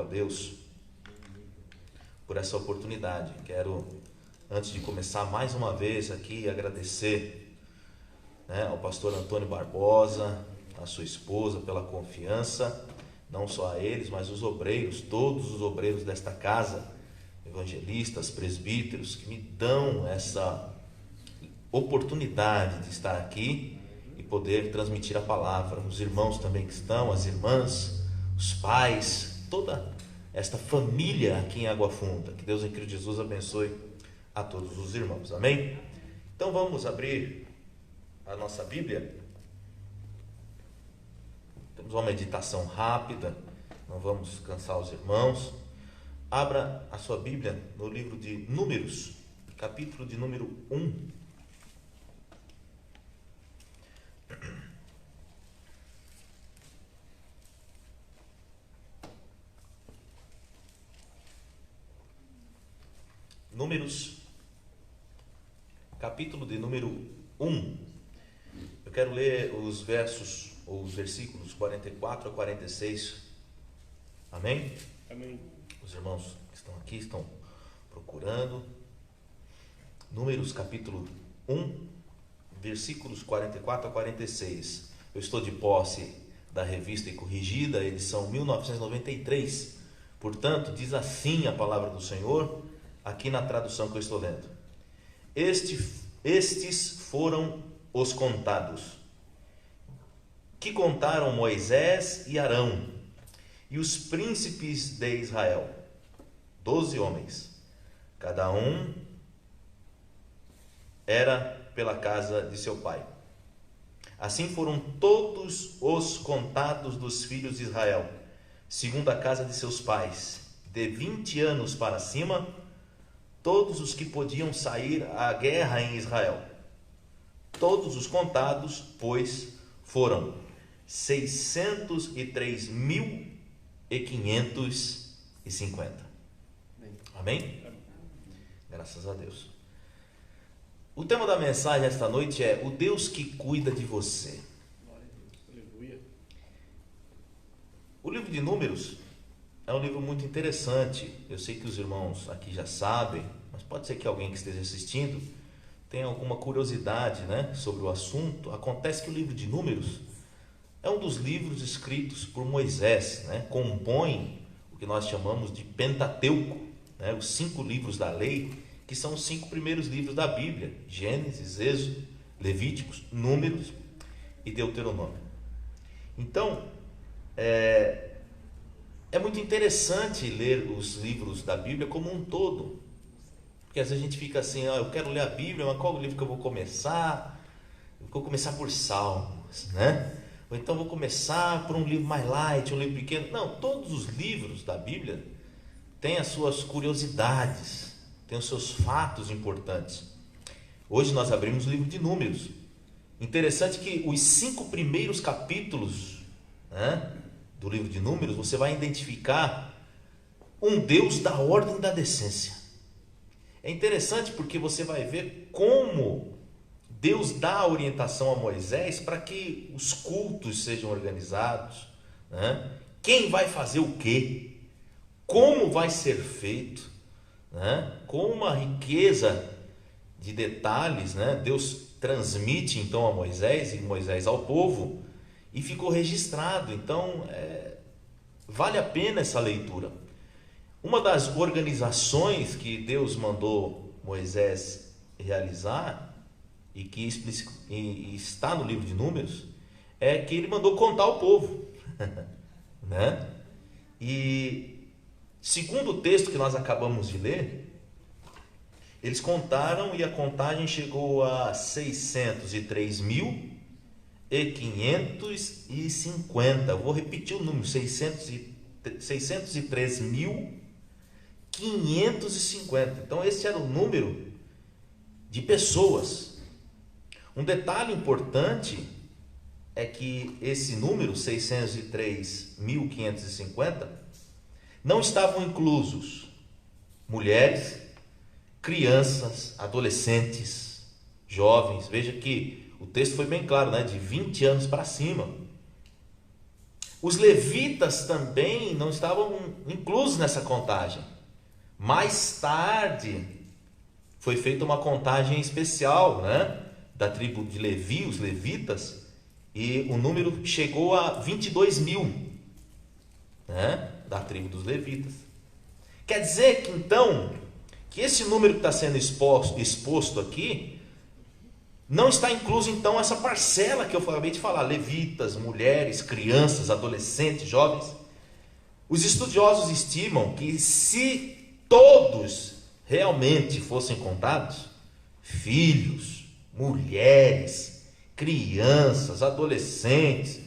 Deus por essa oportunidade. Quero, antes de começar, mais uma vez aqui agradecer, ao pastor Antônio Barbosa, a sua esposa, pela confiança, não só a eles, mas os obreiros, todos os obreiros desta casa, evangelistas, presbíteros, que me dão essa oportunidade de estar aqui e poder transmitir a palavra. Os irmãos também que estão, as irmãs, os pais, toda esta família aqui em Água Funda. Que Deus em Cristo Jesus abençoe a todos os irmãos. Amém? Então vamos abrir a nossa Bíblia. Temos uma meditação rápida, não vamos cansar os irmãos. Abra a sua Bíblia no livro de Números, capítulo de número 1. Números, capítulo de número 1. Eu quero ler os versos, ou os versículos 44 a 46. Amém? Amém. Os irmãos que estão aqui estão procurando. Números capítulo 1, versículos 44 a 46. Eu estou de posse da revista e corrigida, edição 1993. Portanto, diz assim a palavra do Senhor, aqui na tradução que eu estou lendo. Estes foram os contados, que contaram Moisés e Arão, e os príncipes de Israel, 12 homens, cada um era pela casa de seu pai. Assim foram todos os contados dos filhos de Israel, segundo a casa de seus pais, de 20 anos para cima, todos os que podiam sair à guerra em Israel. Todos os contados, pois, foram 603.550. Amém? Graças a Deus. O tema da mensagem esta noite é o Deus que cuida de você. Aleluia. O livro de Números é um livro muito interessante. Eu sei que os irmãos aqui já sabem, mas pode ser que alguém que esteja assistindo tenha alguma curiosidade, sobre o assunto. Acontece que o livro de Números é um dos livros escritos por Moisés, compõe o que nós chamamos de Pentateuco, os 5 livros da lei, que são os 5 primeiros livros da Bíblia: Gênesis, Êxodo, Levíticos, Números e Deuteronômio. Então, é muito interessante ler os livros da Bíblia como um todo, porque às vezes a gente fica assim, eu quero ler a Bíblia, mas qual livro que eu vou começar? Eu vou começar por Salmos, ou então vou começar por um livro mais light, um livro pequeno. Não, todos os livros da Bíblia têm as suas curiosidades, têm os seus fatos importantes. Hoje nós abrimos o livro de Números. Interessante que os 5 primeiros capítulos, do livro de Números, você vai identificar um Deus da ordem da decência. É interessante porque você vai ver como Deus dá a orientação a Moisés para que os cultos sejam organizados, quem vai fazer o quê, como vai ser feito, com uma riqueza de detalhes, Deus transmite então a Moisés e Moisés ao povo, e ficou registrado. Então vale a pena essa leitura. Uma das organizações que Deus mandou Moisés realizar e que está no livro de Números é que ele mandou contar ao povo, E segundo o texto que nós acabamos de ler, eles contaram e a contagem chegou a 603.550. Eu vou repetir o número: 603.550. Então esse era o número de pessoas. Um detalhe importante é que esse número 603.550 não estavam inclusos mulheres, crianças, adolescentes, jovens. Veja que o texto foi bem claro, de 20 anos para cima. Os levitas também não estavam inclusos nessa contagem. Mais tarde foi feita uma contagem especial, né, da tribo de Levi, os levitas, e o número chegou a 22 mil, né, da tribo dos levitas. Quer dizer que então, que esse número que está sendo exposto aqui, não está incluso então essa parcela que eu acabei de falar, levitas, mulheres, crianças, adolescentes, jovens. Os estudiosos estimam que se todos realmente fossem contados, filhos, mulheres, crianças, adolescentes,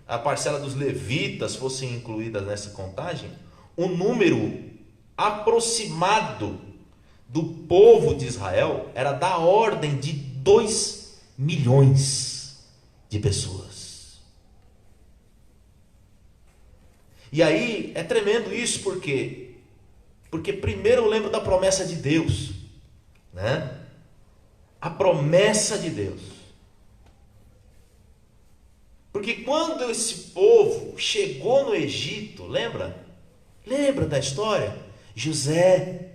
a parcela dos levitas fossem incluídas nessa contagem, o número aproximado do povo de Israel era da ordem de 2 milhões de pessoas. E aí é tremendo isso, porque primeiro eu lembro da promessa de Deus, né? A promessa de Deus. Porque quando esse povo chegou no Egito, lembra? Lembra da história? José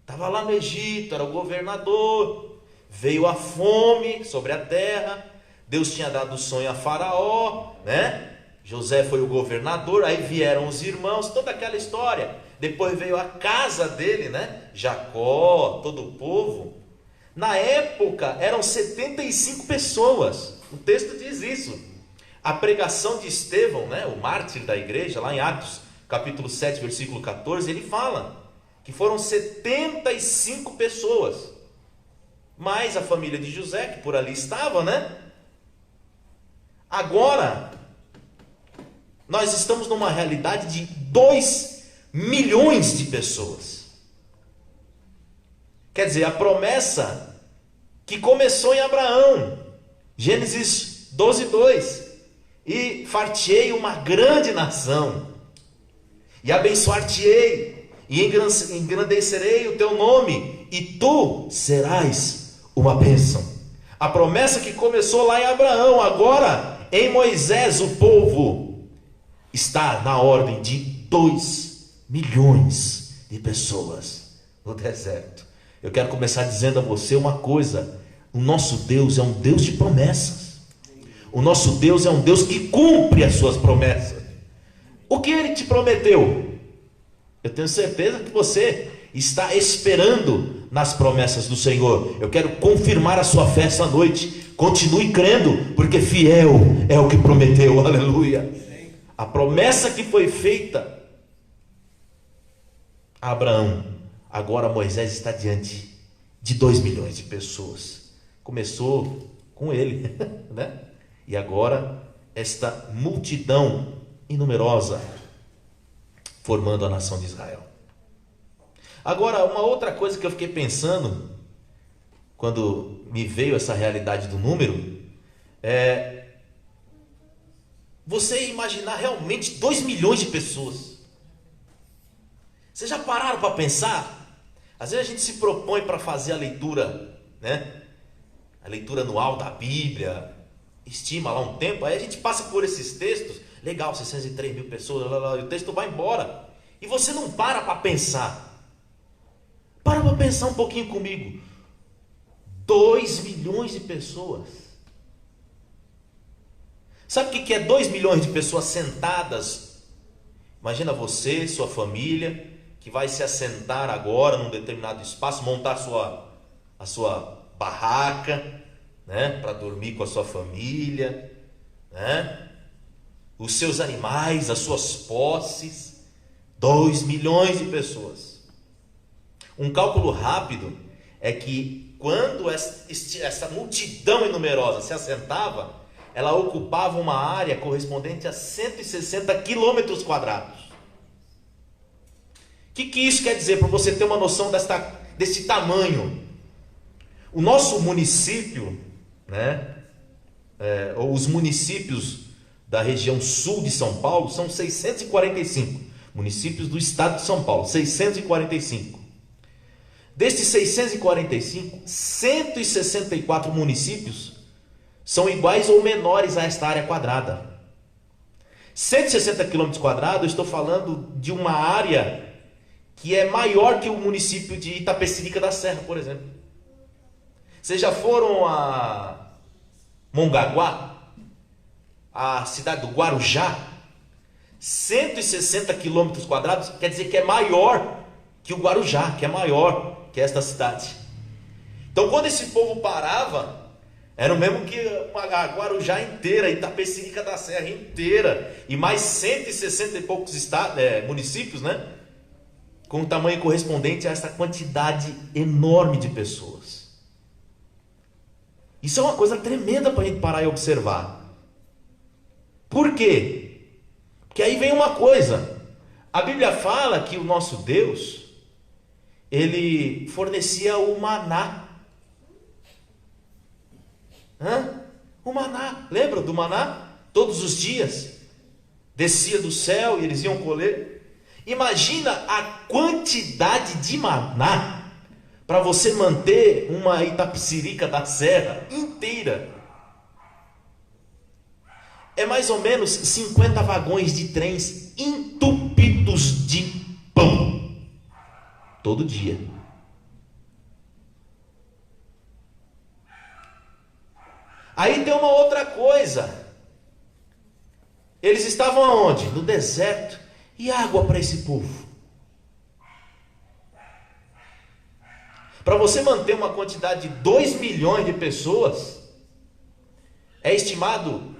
estava lá no Egito, era o governador, veio a fome sobre a terra, Deus tinha dado o sonho a Faraó, né? José foi o governador, aí vieram os irmãos, toda aquela história. Depois veio a casa dele, né? Jacó, todo o povo. Na época eram 75 pessoas. O texto diz isso. A pregação de Estevão, né? O mártir da igreja, lá em Atos, capítulo 7, versículo 14, ele fala que foram 75 pessoas. Mais a família de José, que por ali estava, né? Agora, nós estamos numa realidade de 2 milhões de pessoas. Quer dizer, a promessa que começou em Abraão, Gênesis 12, 2, e fartei uma grande nação, e abençoar-te-ei, e engrandecerei o teu nome, e tu serás uma bênção. A promessa que começou lá em Abraão, agora em Moisés, o povo está na ordem de 2 milhões de pessoas no deserto. Eu quero começar dizendo a você uma coisa: o nosso Deus é um Deus de promessas. O nosso Deus é um Deus que cumpre as suas promessas. O que Ele te prometeu? Eu tenho certeza que você está esperando nas promessas do Senhor. Eu quero confirmar a sua fé essa noite. Continue crendo, porque fiel é o que prometeu. Aleluia. A promessa que foi feita a Abraão, agora Moisés está diante de 2 milhões de pessoas. Começou com ele, né? E agora esta multidão inumerosa formando a nação de Israel. Agora, uma outra coisa que eu fiquei pensando quando me veio essa realidade do número é você imaginar realmente 2 milhões de pessoas. Vocês já pararam para pensar? Às vezes a gente se propõe para fazer a leitura, né? A leitura anual da Bíblia, estima lá um tempo, aí a gente passa por esses textos, legal, 603 mil pessoas, e o texto vai embora, e você não para pensar. Para pensar um pouquinho comigo. 2 milhões de pessoas. Sabe o que é 2 milhões de pessoas sentadas? Imagina você, sua família, que vai se assentar agora num determinado espaço, montar a sua barraca, né, para dormir com a sua família, né, os seus animais, as suas posses. 2 milhões de pessoas. Um cálculo rápido é que quando essa multidão inumerosa se assentava, ela ocupava uma área correspondente a 160 quilômetros quadrados. O que isso quer dizer, para você ter uma noção desse tamanho? O nosso município, né, ou os municípios da região sul de São Paulo são 645 municípios do estado de São Paulo, 645. Destes 645, 164 municípios são iguais ou menores a esta área quadrada. 160 quilômetros quadrados, eu estou falando de uma área que é maior que o município de Itapecerica da Serra, por exemplo. Vocês já foram a Mongaguá, a cidade do Guarujá? 160 quilômetros quadrados, quer dizer que é maior que o Guarujá, que é maior que esta cidade. Então, quando esse povo parava, era o mesmo que a Guarujá inteira, Itapecerica da Serra inteira, e mais 160 e poucos municípios, né? Com o tamanho correspondente a essa quantidade enorme de pessoas. Isso é uma coisa tremenda para a gente parar e observar. Por quê? Porque aí vem uma coisa. A Bíblia fala que o nosso Deus, ele fornecia o maná. O maná, lembra do maná? Todos os dias descia do céu e eles iam colher. Imagina a quantidade de maná para você manter uma Itapecerica da Serra inteira. É mais ou menos 50 vagões de trens entupidos de pão todo dia. Aí tem uma outra coisa. Eles estavam aonde? No deserto. E água para esse povo? Para você manter uma quantidade de 2 milhões de pessoas, é estimado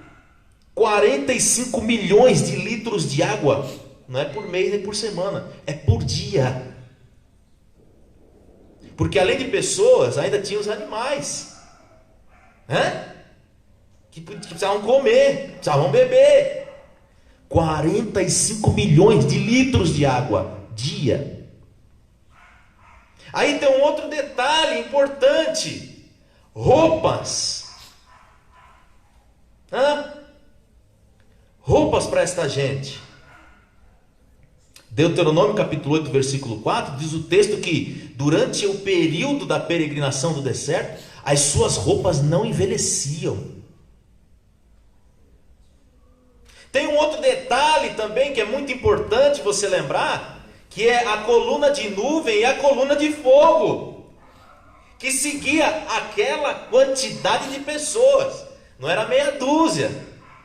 45 milhões de litros de água. Não é por mês nem por semana, é por dia. Porque além de pessoas, ainda tinha os animais, que precisavam comer, precisavam beber. 45 milhões de litros de água dia. Aí tem um outro detalhe importante: roupas. Roupas para esta gente. Deuteronômio capítulo 8, versículo 4, diz o texto que durante o período da peregrinação do deserto, as suas roupas não envelheciam. Tem um outro detalhe também que é muito importante você lembrar, que é a coluna de nuvem e a coluna de fogo, que seguia aquela quantidade de pessoas. Não era meia dúzia,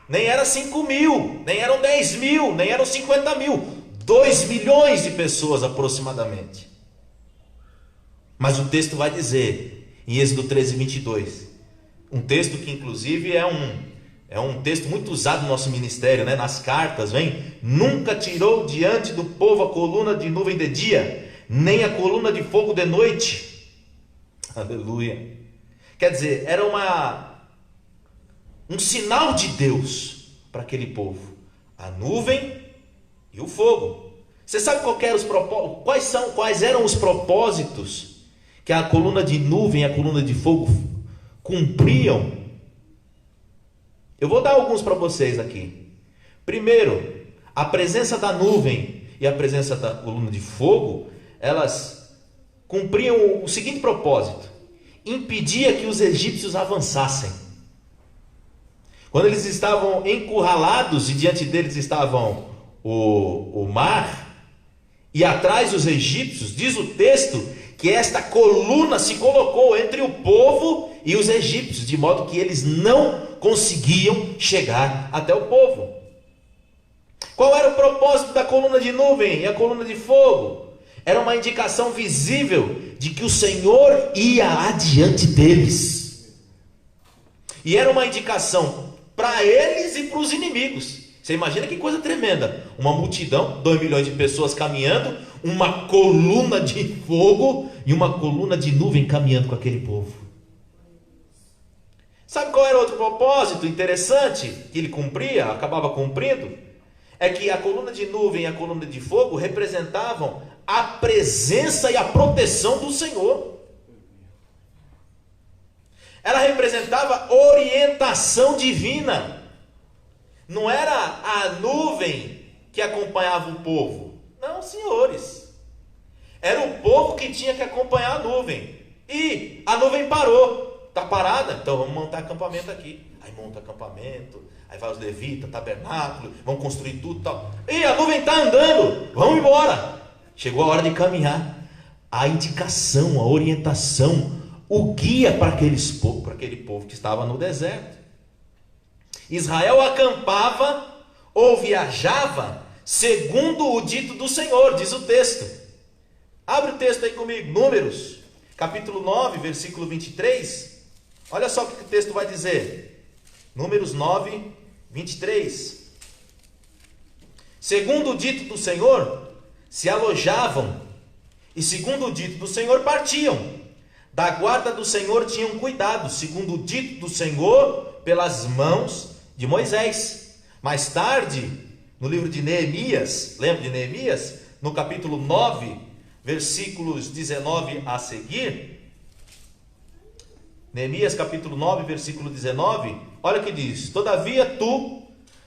nem era 5 mil, nem eram 10 mil, nem eram 50 mil, 2 milhões de pessoas aproximadamente. Mas o texto vai dizer, em Êxodo 13, 22, um texto que inclusive é um texto muito usado no nosso ministério, né? Nas cartas, vem: nunca tirou diante do povo a coluna de nuvem de dia, nem a coluna de fogo de noite. Aleluia. Quer dizer, era um sinal de Deus para aquele povo, a nuvem e o fogo. Você sabe quais eram os propósitos que a coluna de nuvem e a coluna de fogo cumpriam? Eu vou dar alguns para vocês aqui. Primeiro, a presença da nuvem e a presença da coluna de fogo, elas cumpriam o seguinte propósito: impedia que os egípcios avançassem. Quando eles estavam encurralados e diante deles estavam o mar, e atrás os egípcios, diz o texto que esta coluna se colocou entre o povo e os egípcios, de modo que eles não conseguiam chegar até o povo. Qual era o propósito da coluna de nuvem e a coluna de fogo? Era uma indicação visível de que o Senhor ia adiante deles. E era uma indicação para eles e para os inimigos. Você imagina que coisa tremenda. Uma multidão, 2 milhões de pessoas caminhando, uma coluna de fogo e uma coluna de nuvem caminhando com aquele povo. Sabe qual era outro propósito interessante que ele acabava cumprindo? É que a coluna de nuvem e a coluna de fogo representavam a presença e a proteção do Senhor. Ela representava orientação divina. Não era a nuvem que acompanhava o povo. Não, senhores. Era o povo que tinha que acompanhar a nuvem. E a nuvem parou. tá parada, então vamos montar acampamento aqui. Aí monta acampamento, aí vai os levitas, tabernáculo, vão construir tudo e tal. E a nuvem está andando, vamos embora. Chegou a hora de caminhar. A indicação, a orientação, o guia para aquele povo que estava no deserto. Israel acampava ou viajava segundo o dito do Senhor, diz o texto. Abre o texto aí comigo, Números, capítulo 9, versículo 23. Olha só o que o texto vai dizer. Números 9, 23. Segundo o dito do Senhor, se alojavam, e segundo o dito do Senhor, partiam. Da guarda do Senhor tinham cuidado, segundo o dito do Senhor, pelas mãos de Moisés. Mais tarde, no livro de Neemias, lembra de Neemias? No capítulo 9, versículos 19 a seguir. Neemias capítulo 9, versículo 19. Olha o que diz: todavia tu,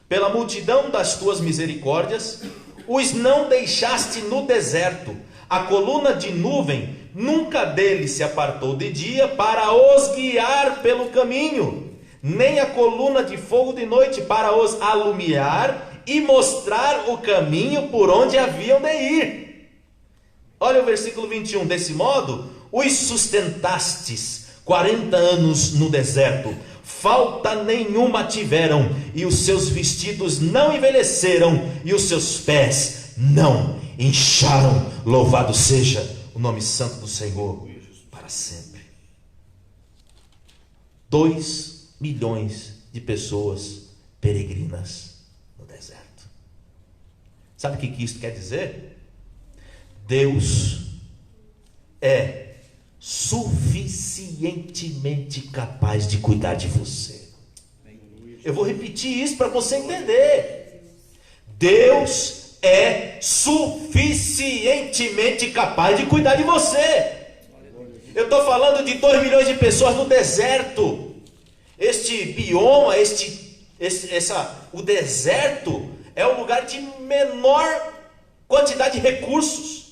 pela multidão das tuas misericórdias, os não deixaste no deserto. A coluna de nuvem nunca deles se apartou de dia para os guiar pelo caminho, nem a coluna de fogo de noite para os alumiar e mostrar o caminho por onde haviam de ir. Olha o versículo 21. Desse modo, os sustentastes 40 anos no deserto, falta nenhuma tiveram, e os seus vestidos não envelheceram, e os seus pés não incharam. Louvado seja o nome santo do Senhor para sempre. 2 milhões de pessoas peregrinas no deserto. Sabe o que isso quer dizer? Deus é suficientemente capaz de cuidar de você. Eu vou repetir isso para você entender. Deus é suficientemente capaz de cuidar de você. Eu estou falando de 2 milhões de pessoas no deserto. Este bioma, o deserto é o lugar de menor quantidade de recursos.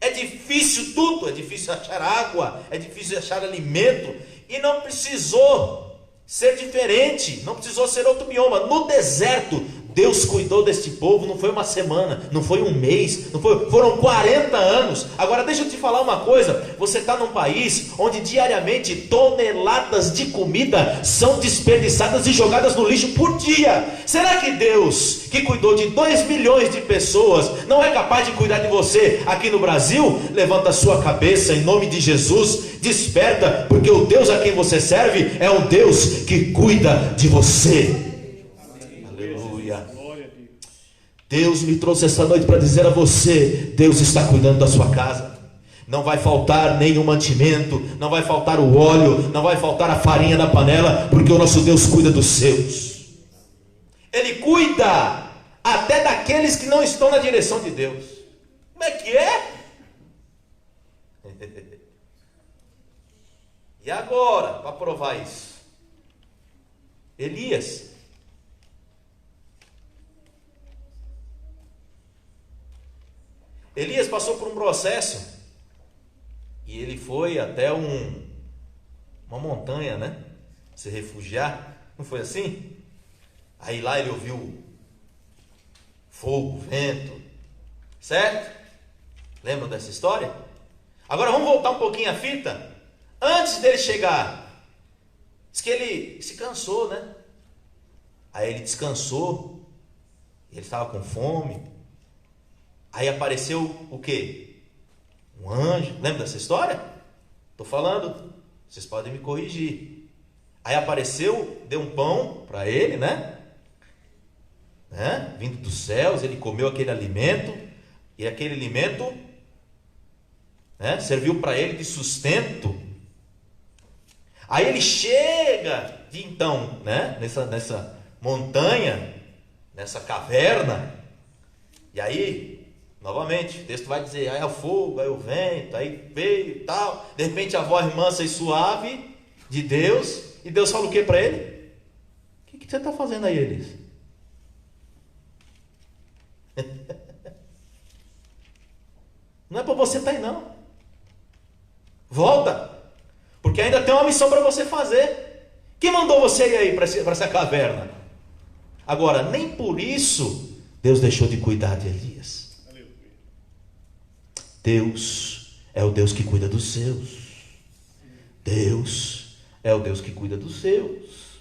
É difícil tudo, é difícil achar água, é difícil achar alimento, e não precisou ser diferente, não precisou ser outro bioma. No deserto, Deus cuidou deste povo, não foi uma semana, não foi um mês, foram 40 anos. Agora deixa eu te falar uma coisa, você está num país onde diariamente toneladas de comida são desperdiçadas e jogadas no lixo por dia. Será que Deus, que cuidou de 2 milhões de pessoas, não é capaz de cuidar de você aqui no Brasil? Levanta a sua cabeça em nome de Jesus, desperta, porque o Deus a quem você serve é um Deus que cuida de você. Deus me trouxe esta noite para dizer a você: Deus está cuidando da sua casa. Não vai faltar nenhum mantimento, não vai faltar o óleo, não vai faltar a farinha na panela, porque o nosso Deus cuida dos seus. Ele cuida até daqueles que não estão na direção de Deus. Como é que é? E agora, para provar isso, Elias passou por um processo, e ele foi até uma montanha, né? Se refugiar, não foi assim? Aí lá ele ouviu fogo, vento, certo? Lembram dessa história? Agora vamos voltar um pouquinho a fita. Antes dele chegar, diz que ele se cansou, né? Aí ele descansou, ele estava com fome. Aí apareceu o quê? Um anjo. Lembra dessa história? Estou falando, vocês podem me corrigir. Aí apareceu, deu um pão para ele, né? Vindo dos céus, ele comeu aquele alimento, e aquele alimento serviu para ele de sustento. Aí ele chega então, nessa montanha, nessa caverna, e aí novamente, o texto vai dizer, aí é o fogo, aí o vento, aí veio e tal. De repente a voz mansa e suave de Deus. E Deus fala o que para ele? O que você está fazendo aí, Elias? Não é para você estar aí não. Volta. Porque ainda tem uma missão para você fazer. Quem mandou você ir aí para essa caverna? Agora, nem por isso Deus deixou de cuidar de Elias. Deus é o Deus que cuida dos seus. Deus é o Deus que cuida dos seus.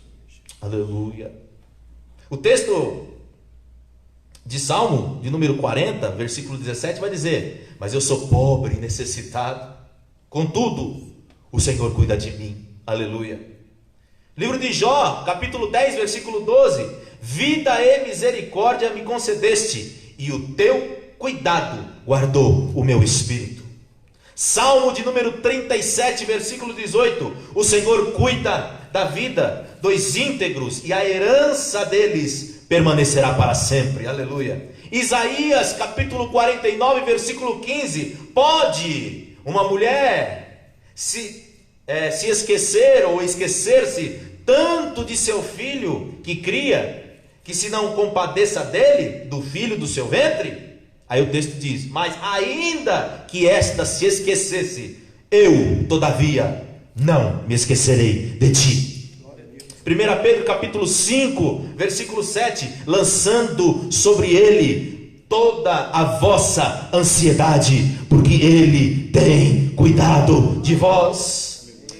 Aleluia. O texto de Salmo, de número 40, versículo 17, vai dizer: mas eu sou pobre e necessitado, contudo, o Senhor cuida de mim. Aleluia. Livro de Jó, capítulo 10, versículo 12: vida e misericórdia me concedeste, e o teu cuidado guardou o meu espírito. Salmo de número 37, versículo 18: o Senhor cuida da vida dos íntegros, e a herança deles permanecerá para sempre. Aleluia. Isaías capítulo 49, versículo 15: pode uma mulher se esquecer ou esquecer-se tanto de seu filho que cria, que se não compadeça dele, do filho do seu ventre? Aí o texto diz: mas ainda que esta se esquecesse, eu todavia não me esquecerei de ti. 1 Pedro capítulo 5, versículo 7: lançando sobre ele toda a vossa ansiedade, porque ele tem cuidado de vós.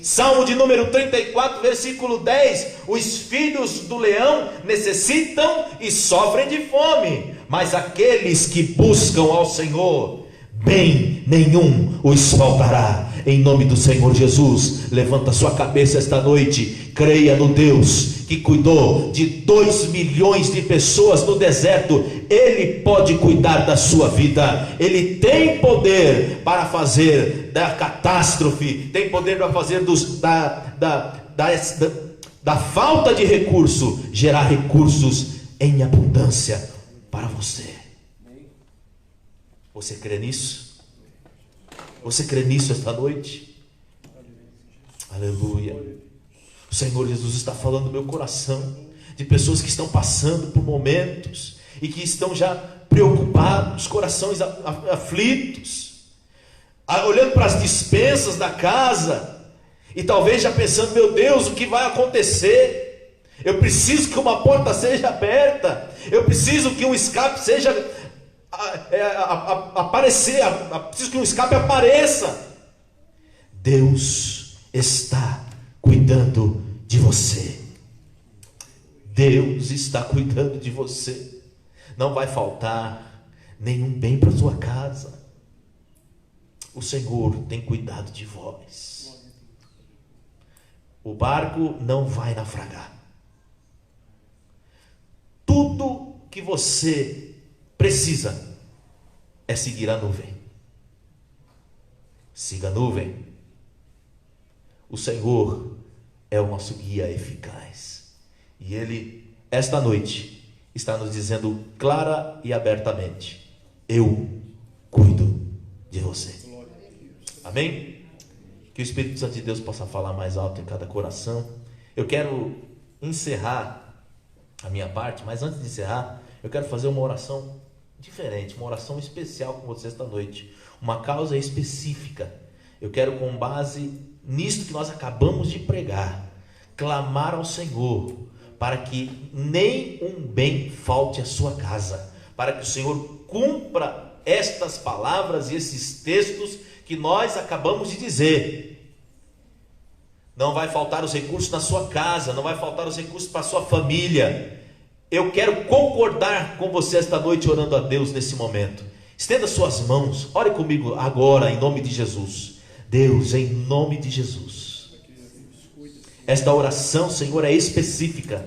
Salmo de número 34, versículo 10: os filhos do leão necessitam e sofrem de fome, mas aqueles que buscam ao Senhor, bem nenhum os faltará. Em nome do Senhor Jesus, levanta sua cabeça esta noite, creia no Deus que cuidou de 2 milhões de pessoas no deserto. Ele pode cuidar da sua vida. Ele tem poder para fazer da catástrofe, tem poder para fazer da falta de recurso gerar recursos em abundância para você. Você crê nisso? Você crê nisso esta noite? Aleluia. O Senhor Jesus está falando no meu coração de pessoas que estão passando por momentos e que estão já preocupados, corações aflitos, olhando para as despensas da casa e talvez já pensando: meu Deus, o que vai acontecer? Eu preciso que uma porta seja aberta, eu preciso que um escape seja preciso que um escape apareça. Deus está cuidando de você. Deus está cuidando de você. Não vai faltar nenhum bem para sua casa. O Senhor tem cuidado de vós. O barco não vai naufragar. Tudo que você precisa é seguir a nuvem. Siga a nuvem. O Senhor é o nosso guia eficaz. E Ele, esta noite, está nos dizendo clara e abertamente: eu cuido de você. Amém? Que o Espírito Santo de Deus possa falar mais alto em cada coração. Eu quero encerrar a minha parte, mas antes de encerrar, eu quero fazer uma oração diferente, uma oração especial com você esta noite, uma causa específica. Eu quero, com base nisto que nós acabamos de pregar, clamar ao Senhor para que nem um bem falte à sua casa, para que o Senhor cumpra estas palavras e esses textos que nós acabamos de dizer. Não vai faltar os recursos na sua casa, não vai faltar os recursos para a sua família. Eu quero concordar com você esta noite, orando a Deus nesse momento. Estenda suas mãos, ore comigo agora, em nome de Jesus. Deus, em nome de Jesus, esta oração, Senhor, é específica.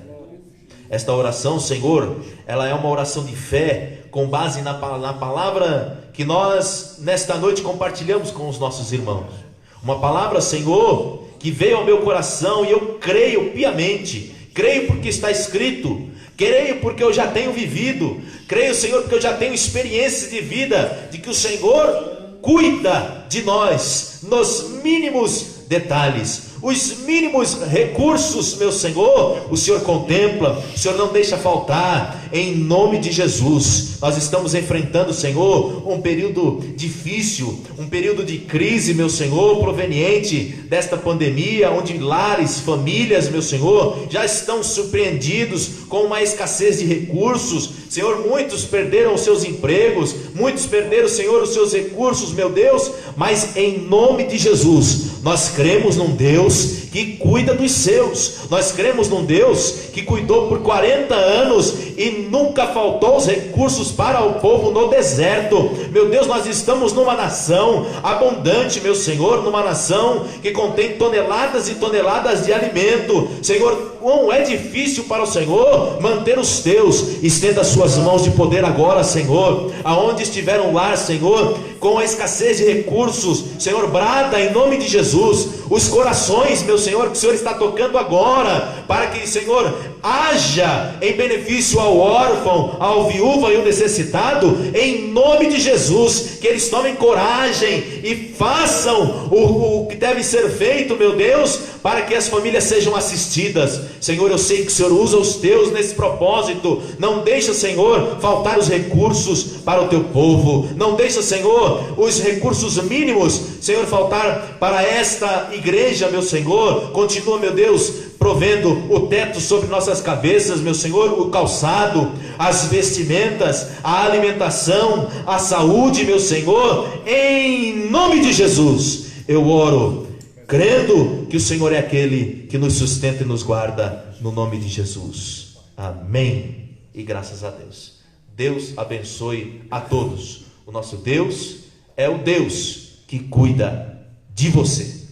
Esta oração, Senhor, ela é uma oração de fé, com base na palavra que nós nesta noite compartilhamos com os nossos irmãos. Uma palavra, Senhor, que veio ao meu coração, e eu creio piamente. Creio porque está escrito, creio porque eu já tenho vivido, creio, Senhor, porque eu já tenho experiência de vida, de que o Senhor cuida de nós nos mínimos detalhes. os mínimos recursos, meu Senhor, o Senhor contempla, o Senhor não deixa faltar, em nome de Jesus. Nós estamos enfrentando, Senhor, um período difícil, um período de crise, meu Senhor, proveniente desta pandemia, onde lares, famílias, meu Senhor, já estão surpreendidos com uma escassez de recursos. Senhor, muitos perderam os seus empregos, muitos perderam, Senhor, os seus recursos, meu Deus, mas em nome de Jesus, nós cremos num Deus que cuida dos seus, nós cremos num Deus que cuidou por 40 anos e nunca faltou os recursos para o povo no deserto. Meu Deus, nós estamos numa nação abundante, meu Senhor, numa nação que contém toneladas e toneladas de alimento. Senhor, quão é difícil para o Senhor manter os teus. Estenda as suas mãos de poder agora, Senhor, aonde estiver um lar, Senhor, com a escassez de recursos, Senhor, brada em nome de Jesus, os corações, meu Senhor, que o Senhor está tocando agora, para que, Senhor, haja em benefício ao órfão, ao viúva e ao necessitado, em nome de Jesus, que eles tomem coragem e façam o que deve ser feito, meu Deus, para que as famílias sejam assistidas. Senhor, eu sei que o Senhor usa os teus nesse propósito. Não deixa, Senhor, faltar os recursos para o teu povo. Não deixa, Senhor, os recursos mínimos, Senhor, faltar para esta igreja, meu Senhor. Continua, meu Deus, provendo o teto sobre nossas cabeças, meu Senhor, o calçado, as vestimentas, a alimentação, a saúde, meu Senhor, em nome de Jesus, eu oro, crendo que o Senhor é aquele que nos sustenta e nos guarda, no nome de Jesus, amém, e graças a Deus. Deus abençoe a todos. O nosso Deus é o Deus que cuida de você.